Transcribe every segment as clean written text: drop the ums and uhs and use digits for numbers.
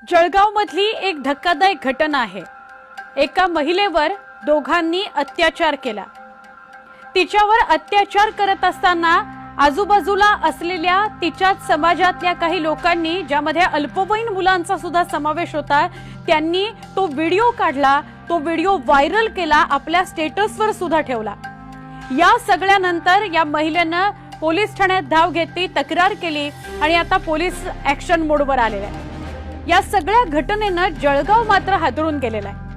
जळगाव मधली एक धक्कादायक घटना आहे। एका महिलेवर दोघांनी अत्याचार केला। तिच्यावर अत्याचार करत असताना आजूबाजूला असलेल्या तिच्याच समाजातल्या काही लोकांनी, ज्यामध्ये अल्पवयीन मुलांचा सुद्धा समावेश होता, त्यांनी तो व्हिडिओ काढला, तो व्हिडिओ व्हायरल केला, आपल्या स्टेटसवर सुद्धा ठेवला। या सगळ्यानंतर या महिलेने पोलीस ठाण्यात धाव घेतली, तक्रार केली आणि आता पोलीस ऍक्शन मोडवर आलेले आहेत। या सगळ्या घटनेने जळगाव मात्र हादरून गेलेला आहे।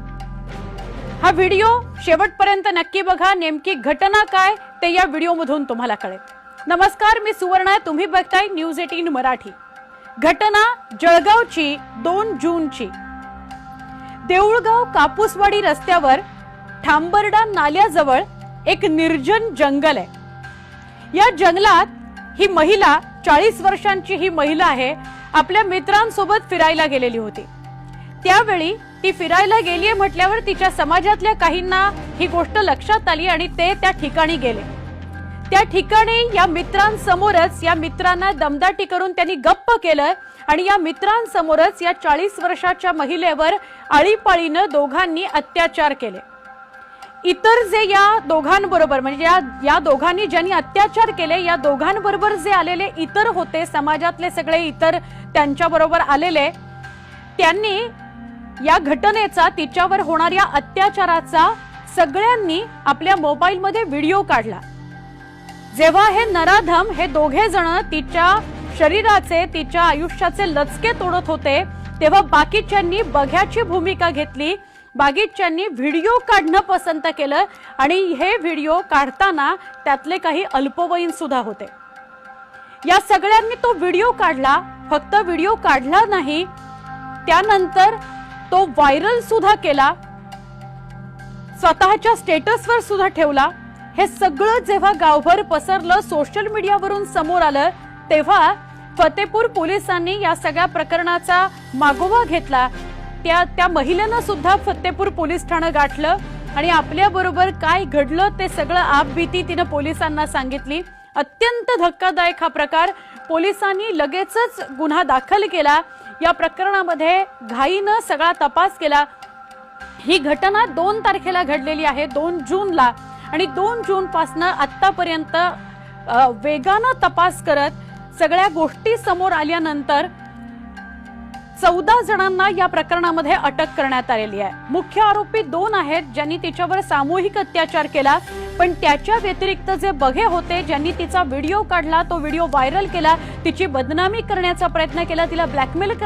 हा व्हिडिओ शेवटपर्यंत नक्की बघा, नेमकी घटना काय ते या व्हिडिओमधून तुम्हाला कळेल। नमस्कार, मी सुवर्णा, तुम्ही बघताय न्यूज 18 मराठी। घटना जळगावची 2 जूनची। देऊळगाव कापूसवाडी रस्त्यावर ठांबर्डा नाल्याजवळ एक निर्जन जंगल आहे। या जंगलात ही महिला, 40 वर्षांची ही महिला आहे, आपल्या मित्रांसोबत फिरायला गेलेली होती। त्यावेळी ती फिरायला गेलीये म्हटल्यावर तिच्या समाजातल्या काहींना ही गोष्ट लक्षात आली आणि ते त्या ठिकाणी गेले। त्या ठिकाणी या मित्रांसमोरच, या मित्रांना दमदाटी करून त्यांनी गप्प केलं आणि या मित्रांसमोरच या 40 वर्षाच्या महिलेवर आळीपाळीनं दोघांनी अत्याचार केले। इतर जे या दोघांबरोबर, म्हणजे या दोघांनी ज्यांनी अत्याचार केले, या दोघांबरोबर जे आलेले इतर होते, समाजातले सगळे इतर त्यांच्याबरोबर आलेले, त्यांनी या घटनेचा, तिच्यावर होणाऱ्या अत्याचाराचा सगळ्यांनी आपल्या मोबाईलमध्ये व्हिडिओ काढला। जेव्हा हे नराधम, हे दोघे जण तिच्या शरीराचे, तिच्या आयुष्याचे लचके तोडत होते, तेव्हा बाकीच्यांनी बघ्याची भूमिका घेतली। बाकीच्यांनी व्हिडिओ काढणं पसंत केलं आणि हे व्हिडिओ काढताना त्यातले काही अल्पवयीन सुद्धा होते। या सगळ्यांनी तो व्हिडिओ काढला। फक्त व्हिडिओ काढला नाही, त्यानंतर तो व्हायरल सुद्धा केला, स्वतःच्या स्टेटसवर सुद्धा ठेवला। हे सगळं जेव्हा गावभर पसरलं, सोशल मीडियावरून समोर आलं, तेव्हा फतेपूर पोलिसांनी या सगळ्या प्रकरणाचा मागोवा घेतला। त्या महिलेनं सुद्धा फतेपूर पोलीस ठाणं गाठलं आणि आपल्या बरोबर काय घडलं ते सगळं आपबीती तिनं पोलिसांना सांगितली। अत्यंत धक्कादायक हा प्रकार। पोलिसांनी लगेचच गुन्हा दाखल केला। या प्रकरणामध्ये घाईनं सगळा तपास केला। ही घटना 2 तारखेला घडलेली आहे, 2 जूनला, आणि 2 जून पासून आतापर्यंत वेगानं तपास करत सगळ्या गोष्टी समोर आल्यानंतर 14 जणांना या प्रकरणामध्ये अटक करण्यात आलेली आहे। मुख्य आरोपी 2 आहेत, ज्यांनी तिच्यावर सामूहिक अत्याचार केला, पण त्याच्या व्यतिरिक्त जे बघे होते, ज्यांनी तिचा व्हिडिओ काढला, तो व्हिडिओ व्हायरल केला, तिची बदनामी करण्याचा प्रयत्न केला, तिला ब्लॅकमेल